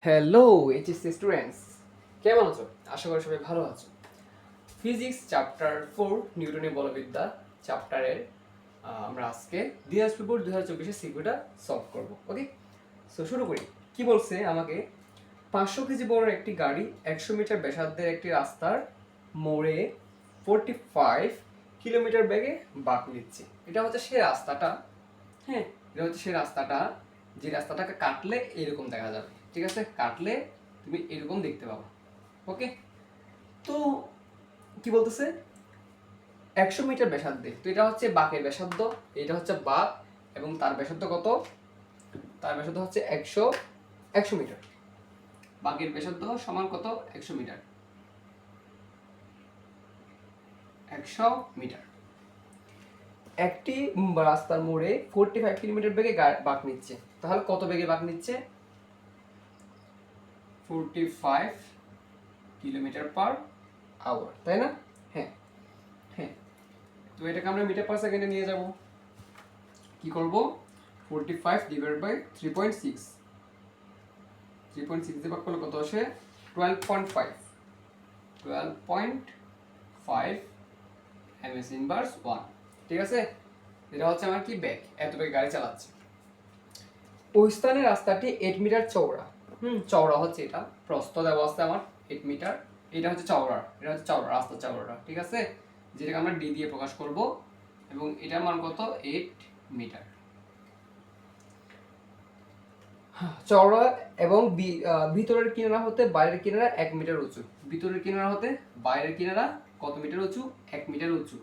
Hello HSC students, কেমন আছো? আশা করি সবাই ভালো আছো। ফিজিক্স চ্যাপ্টার 4 নিউটনের বলবিদ্যা চ্যাপ্টারের আমরা আজকে দিনাজপুর 2024 সিকিউটা সলভ করব। ওকে, সো শুরু করি। কি বলছে আমাকে? 500 কেজি বড় একটি গাড়ি 100 মিটার ব্যাসার্ধের একটি রাস্তার মোড়ে 45 কিলোমিটার বেগে বাঁক নিচ্ছে। এটা হচ্ছে সেই রাস্তাটা, হ্যাঁ, এটা হচ্ছে সেই রাস্তাটা যে রাস্তাটাকে কাটলে এরকম দেখা যাবে। ঠিক আছে, কাটলে তুমি এরকম দেখতে পাবো। ওকে, তো কি বলতেছে? 100 মিটার ব্যাসার্ধে, তো এটা হচ্ছে বাঁকের ব্যাসার্ধ, এটা হচ্ছে বাঁক, এবং তার ব্যাসার্ধ কত? তার ব্যাসার্ধ হচ্ছে 100 মিটার। বাঁকের ব্যাসার্ধ সমান কত? 100 মিটার। 100 মিটার। একটি রাস্তার মোড়ে 45 কিলোমিটার বেগে বাঁক নিচ্ছে। তাহলে কত বেগে বাঁক নিচ্ছে? 45 কিলোমিটার পার আওয়ার, তাই না? হ্যাঁ হ্যাঁ, তো এটাকে আমরা মিটার পার সেকেন্ডে নিয়ে যাব। কি করব? 45 ডিভাইড বাই 3.6, 3.6 দিয়ে ভাগ করলে কত আসে? 12.5, 12.5 এমএস ইনভার্স 1। ঠিক আছে, এটা হচ্ছে আমার কি ব্যাগ, এত বেগে গাড়ি চালাচ্ছে। ওই স্থানে রাস্তাটি 8 মিটার চওড়া। চওড়া হচ্ছে এটা, প্রস্থ দেওয়া আছে আমার 8 মিটার, এটা হচ্ছে চওড়া, এটা হচ্ছে চওড়া, রাস্তা চওড়াটা। ঠিক আছে, যেটাকে আমরা ডি দিয়ে প্রকাশ করব, এবং এটার মান কত? 8 মিটার। চওড়া এবং ভিতরের কিনারা হতে বাইরের কিনারা 1 মিটার উঁচু। ভিতরের কিনারা হতে বাইরের কিনারা কত মিটার উঁচু? 1 মিটার উঁচু।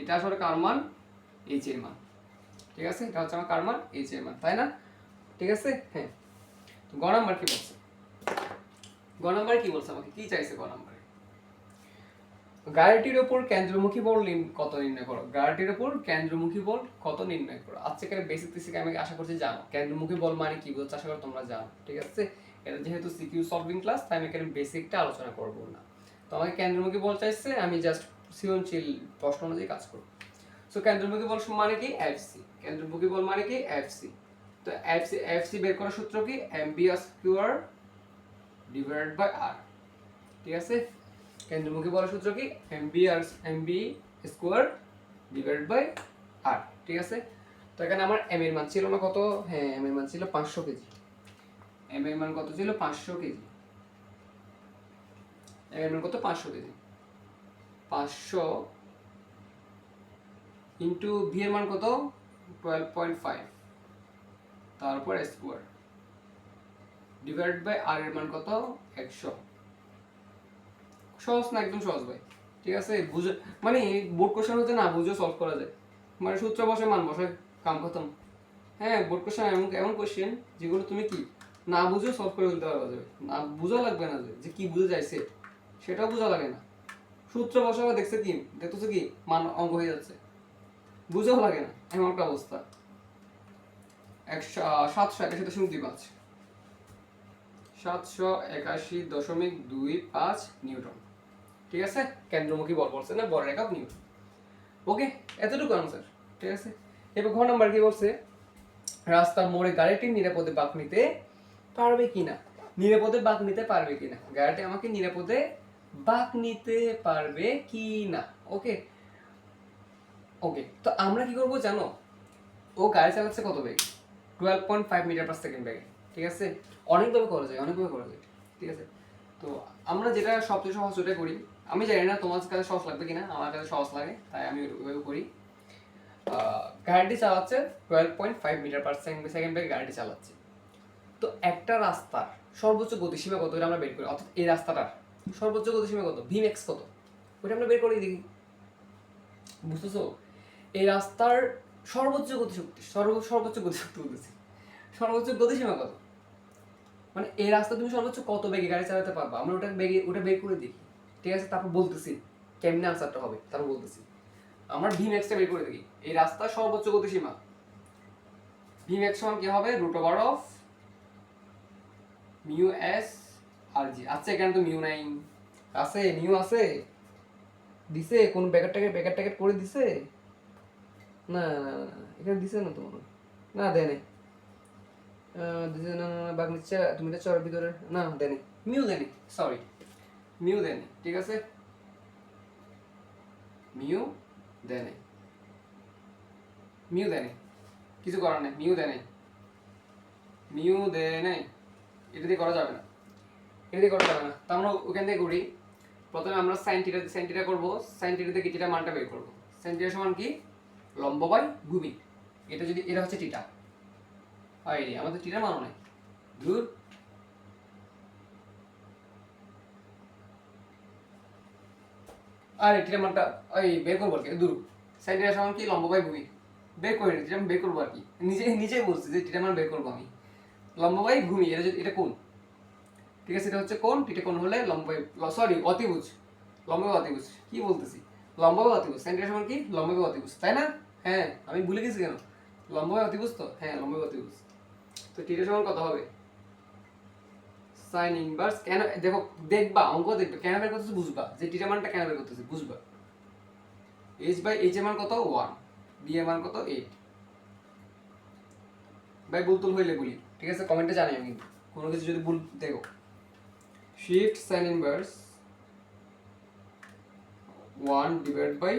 এটা আসলে কার মান? এইচ এর মান। ঠিক আছে, এটা হচ্ছে আমার কার মান? এইচ এর মান, তাই না? ঠিক আছে, হ্যাঁ। তো গ নাম্বার কি বলছে? গ নাম্বার কি বলছে আমাকে? কি চাইছে গ নাম্বারে? গাড়িটির উপর কেন্দ্রমুখী বল কত নির্ণয় করো। গাড়িটির উপর কেন্দ্রমুখী বল কত নির্ণয় করো। আজকের বেসিক ফিজিক্স আমি আশা করছি জানো কেন্দ্রমুখী বল মানে কি বলছে, আশা করি তোমরা জানো। ঠিক আছে, এটা যেহেতু সিকিউ সলভিং ক্লাস, তাই আমি এখানে বেসিকটা আলোচনা করব না। তো আমাকে কেন্দ্রমুখী বল চাইছে, আমি জাস্ট সৃজনশীল প্রশ্ন অনুযায়ী কাজ করব। সো কেন্দ্রমুখী বল মানে কি? এফসি। কেন্দ্রমুখী বল মানে কি? এফসি। তো এফসি বের করার সূত্র কি? এমবি স্কয়ার ডিভাইডেড বাই আর। ঠিক আছে, কেন্দ্রমুখী বলের সূত্র কি? এমবি স্কয়ার ডিভাইডেড বাই আর। ঠিক আছে, তো এখানে আমার এম এর মান ছিল না কত? হ্যাঁ, এম এর মান ছিল 500 কেজি। এম এর মান কত ছিল? 500 কেজি। এম এর মান কত? 500 কেজি। 500 ইন্টু ভি এর মান কত? 12.5, তারপর স্কয়ার ডিভাইডেড বাই আর এর মান কত? 100। সহজ না? একদম সহজ ভাই। ঠিক আছে, বুঝে মানে বোর্ড কোশ্চেন হতে না বুঝে সলভ করা যায়, মানে সূত্র বসে মান বসে, কাম খতম। হ্যাঁ, বোর্ড কোশ্চেন এমন এমন কোশ্চেন যেগুলো তুমি কি না বুঝেও সলভ করে ফেলতে পারবে। না বুঝা লাগবে না, যে কি বুঝে যাইছে সেটাও বোঝা লাগে না। সূত্র বসাবে, দেখছে কি দেখতেছে কি মান অঙ্ক হয়ে যাচ্ছে, বুঝাও লাগে না, এমন একটা অবস্থা। 781.25, 781.25 নিউটন। ঠিক আছে, কেন্দ্রমুখী বল বলছে না, বলের একক নিউটন। ওকে, এতটুকু আনসার। ঠিক আছে, এবার ঘ নাম্বার কি বলছে? রাস্তার মোড়ে গাড়িটি নিরাপদে বাঁক নিতে পারবে কিনা। নিরাপদে বাঁক নিতে পারবে কিনা, গাড়িটি আমাকে নিরাপদে বাঁক নিতে পারবে কিনা। ওকে ওকে, তো আমরা কি করব জানো? ও গাড়ি চালাচ্ছে কত বেগে? 12.5 মিটার পার সেকেন্ড বেগে। ঠিক আছে, অনেকভাবে করা যায়, অনেকভাবে করা যায়। ঠিক আছে, তো আমরা যেটা সবচেয়ে সহজ ওটা করি। আমি জানি না তোমার কাছে সহজ লাগবে কিনা, আমার কাছে সহজ লাগে, তাই আমি ওইভাবে করি। গাড়িটি চালাচ্ছে 12.5 মিটার পার সেকেন্ড বেগে গাড়িটি চালাচ্ছে। তো একটা রাস্তার সর্বোচ্চ গতিসীমা কত, এটা আমরা বের করি। অর্থাৎ এই রাস্তাটার সর্বোচ্চ গতিসীমা কত, ভি ম্যাক্স কত, ওটা আমরা বের করে দেখি। বুঝতেছো? এই রাস্তার সর্বোচ্চ গতিশক্তি, সর্বোচ্চ গতিশক্তি বলতেছি, সর্বোচ্চ গতিসীমা কত, মানে এই রাস্তা তুমি সর্বোচ্চ কত বেগে গাড়ি চালাতে পারবা, আমরা ওটা বের করে দেখি। ঠিক আছে, তারপর বলতেছি কেমনে আনসারটা হবে, তারপর বলতেছি। আমরা ভি ম্যাক্সটা বের করে দেখি। এই রাস্তার সর্বোচ্চ গতিসীমা ভি ম্যাক্স সমান কি হবে? Root over of mu s r g. আচ্ছা, এখানে তো মিউ নাই, আছে মিউ আছে, দিছে কোন ব্যাকেট ট্যাকেট করে দিছে? না না না, এখানে দিছে না তোমার, না দেয় নাই। বাঘ নিচ্ছে তুমি তো চরের ভিতরে না দেনি মিউ দেনি সরি মিউ দেনি ঠিক আছে মিউ দেনি মিউ দেনি কিছু করার নেই মিউ দেনি মিউ দে নেই এটা দিয়ে করা যাবে না এটা দিয়ে করা যাবে না তো আমরা ওখান থেকে করি প্রথমে আমরা সাইন থিটা করবো সাইন থিটাতে কি থিটা মানটা বের করবো সাইন থিটা সমান কি লম্ব বাই ভূমি এটা যদি এটা হচ্ছে থিটা হয় আমাদের থিটার মানও নাই দূর আর থিটার মানটা ওই বের করবো আর কি দূর সাইন থিটা সমান কি লম্ব বাই ভূমি বের করে নিচ্ছি আমি বের করবো আর কি নিজেই বলছি যে থিটার মান বের করবো আমি লম্ব বাই ভূমি এটা কোণ ঠিক আছে এটা হচ্ছে কোণ থিটা কোণ হলে লম্ব সরি অতিভুজ লম্ব বাই অতিভুজ কি বলতেছি লম্ব বাই অতিভুজ সাইন থিটা সমান কি লম্ব বাই অতিভুজ তাই না হ্যাঁ আমি ভুলে গেছি কেন লম্ব বাই অতিভুজ তো হ্যাঁ লম্ব বাই অতিভুজ তো থিটা সমান কত হবে সাইন ইনভার্স কেন দেখো দেখবা অঙ্ক দেখবে কেন বের করতেছে বুঝবা যে থিটা মানটা কেন বের করতেছে বুঝবা h বাই h এর মান কত 1 b এর মান কত 8 ভাই ভুল হইলে বলি ঠিক আছে কমেন্টে জানাই আমি কোনো কিছু যদি ভুল দেখো shift sine inverse 1 divide by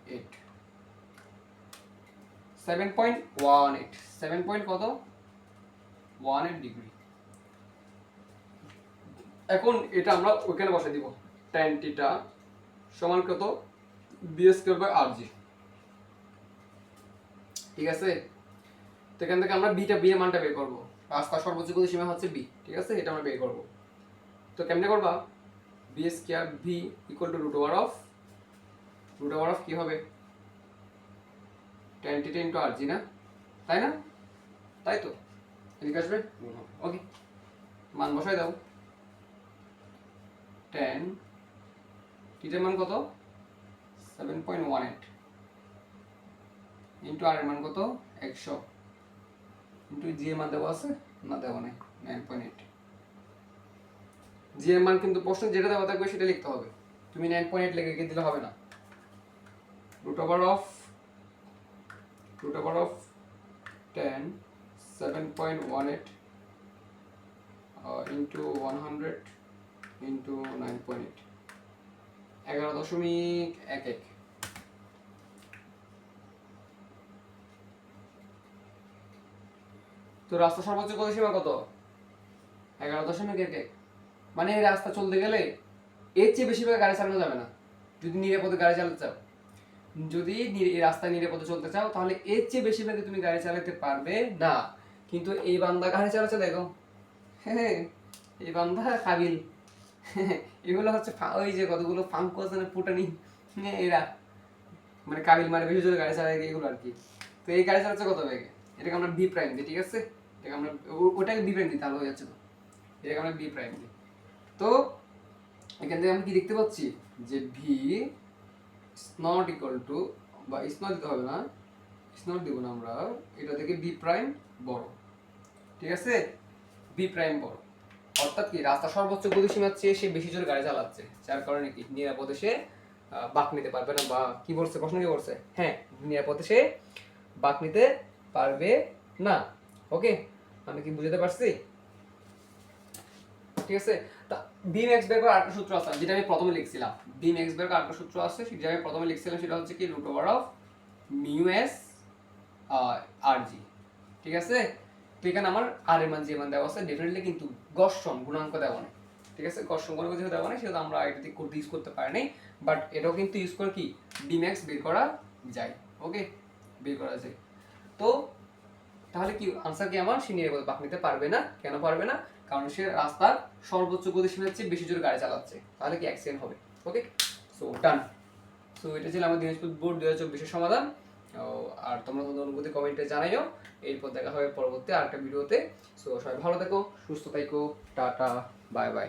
8 7.18 7 point কত 18 ডিগ্রি এখন এটা আমরা ওখানে বসাই দিব tan থিটা সমান কত b স্কয়ার বাই rg ঠিক আছে তো এখান থেকে আমরা বি এর মানটা বের করব রাস্তার সর্বোচ্চ গতি সীমা হচ্ছে b ঠিক আছে এটা আমরা বের করব তো কেমনে করবা b square v equal to root over of কি হবে tan থিটা ইনটু rg না তাই না তাই তো এদিকে আসবে ওকে মান বসাই দাও tan থিটার মান কত 7.18 ইনটু r এর মান কত 100 ইনটু g এর মান দেওয়া আছে না দেওয়া নেই 9.8 g এর মান কিন্তু প্রশ্ন যেটা দেওয়া থাকবে সেটা লিখতে হবে তুমি 9.8 লিখে দিলে হবে না root over of tan 7.18 into 100 into 9.8 11.11 তো রাস্তা সর্বোচ্চ গতি সীমা কত 11.11 মানে এই রাস্তা চলতে গেলে এর চেয়ে বেশি ভাবে গাড়ি চালানো যাবে না যদি নিরাপদে গাড়ি চালাতে চাও যদি এই রাস্তায় নিরাপদে চলতে চাও তাহলে এর চেয়ে বেশি ভাবে তুমি গাড়ি চালাতে পারবে না কিন্তু এই বান্দা গাড়ি চালাচ্ছে দেখো হ্যাঁ এই বান্দা কাবিল এগুলো হচ্ছে ওই যে কতগুলো ফাঙ্কু আছে না ফুটানি এরা মানে কাবিল মানে বেশি জোরে গাড়ি চালায় এগুলো আর কি তো এই গাড়ি চালাচ্ছে কত বেগে এটাকে আমরা বি প্রাইম দিই ঠিক আছে এটাকে আমরা ওটাকে বি প্রাইম দিই তাহলে হয়ে যাচ্ছে তো এটাকে আমরা বি প্রাইম দিই তো এখান থেকে আমরা কি দেখতে পাচ্ছি যে V is not equal to বা ইজ নট দিতে হবে না ইজ নট দিব না আমরা এটা থেকে বি প্রাইম বড় ঠিক আছে বি প্রাইম বড় অর্থাৎ কি রাস্তা সর্বোচ্চ গতিসীমার চেয়ে সে বেশি জোরে গাড়ি চালাচ্ছে যার কারণে কি নিরাপদে সে বাঁক নিতে পারবে না বা কি বলছে প্রশ্ন কি করছে হ্যাঁ নিরাপদে সে বাঁক নিতে পারবে না ওকে আমি কি বুঝাতে পারছি ঠিক আছে তা বিম এক্স বের করার আরেকটা সূত্র আছে যেটা আমি প্রথমে লিখছিলাম বিম এক্স বের করার আরেকটা সূত্র আছে যেটা আমি প্রথমে লিখছিলাম সেটা হচ্ছে কি root over of mu s r g ঠিক আছে তো এখানে আমার আর এর মান যে মান দেওয়া আছে ডেফিনেটলি কিন্তু ঘর্ষণ গুণাঙ্ক দেওয়া নেই ঠিক আছে ঘর্ষণ গুণাঙ্ক যেটা দেওয়া নেই সেটা আমরা এটাতে কোড ইউজ করতে পারি নাই বাট এটাও কিন্তু ইউজ করে কি বিম এক্স বের করা যায় ওকে বের করা যায় তো তাহলে কি আনসার কি আমার সে নিরাপদে বাঁক নিতে পারবে না কেন পারবে না কারণ সে রাস্তার সর্বোচ্চ গতিসীমার চেয়ে বেশি জোরে গাড়ি চালাচ্ছে তাহলে কি অ্যাক্সিডেন্ট হবে ওকে সো ডান সো এটা ছিল আমার দিনাজপুর বোর্ড 2024 সমাধান আর তোমরা তোমাদের অনুভূতি কমেন্টে জানাইও এরপর দেখা হবে পরবর্তী আরেকটা ভিডিওতে সো সবাই ভালো থেকো সুস্থ থাকো টাটা বাই বাই